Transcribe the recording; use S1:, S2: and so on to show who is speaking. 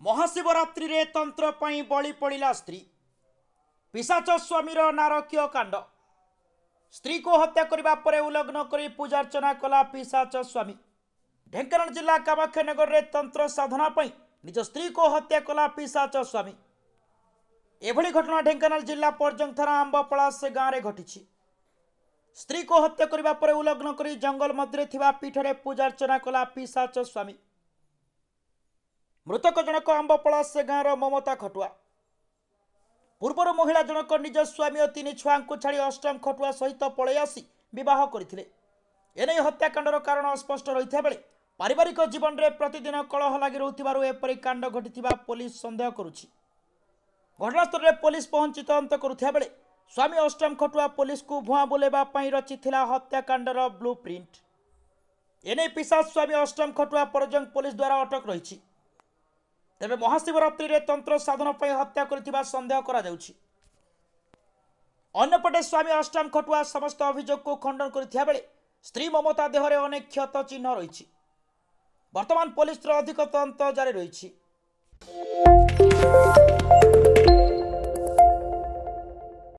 S1: महाशिवरात्रि रे तंत्र पई बलि पड़ा स्त्री पिशाच स्वामीर नारकीय कांड। स्त्री को हत्या करने पर उल्लग्न कर पूजार्चना कला पिशाच स्वामी। ढेंकानाल जिला कामाख्यानगर रे तंत्र साधना पई निज स्त्री को हत्या कला पिशाच स्वामी। एभली घटना ढेंकानाल जिला पर्जंग थाना आंबपड़ा से गाँव में घटी। स्त्री को हत्या करने पर उल्लग्न कर जंगल मध्य थिबा पीठरे पूजार्चना कला पिशाच स्वामी। मृतक जनक आंबपड़ा से गाँव ममता खटुआ। पूर्वर महिला जनक निज स्वामी और 3 छुआ को छाड़ी अष्टम खटुआ सहित पलि आसी विवाह करथिले। एने हत्याकांडर कारण अस्पष्ट रही बेले पारिवारिक जीवन में प्रतिदिन कलह लगी रोथिबारु एपरि कांड घटिथिबा पुलिस संदेह करुछि। घटनास्थल में पुलिस पहुंची तदंत करुथिबा बेले स्वामी अष्टम खटुआ पुलिस को भुआ बुलेबा पई रचिथिला हत्याकांडर ब्लू प्रिंट। एने पिशाच स्वामी अष्टम खटुआ पर्जंग पुलिस द्वारा अटक रही। तेबे महाशिवरात्रि रे तंत्र साधन पर हत्या करथिबा संदेह करा जाउछि। अन्यपटे स्वामी अष्टम खटुआ समस्त अभियोग को खंडन करथिया बेले स्त्री ममता देहरे अनेक क्षत चिन्ह रही। वर्तमान पुलिस अधिक तदंत जारी रही।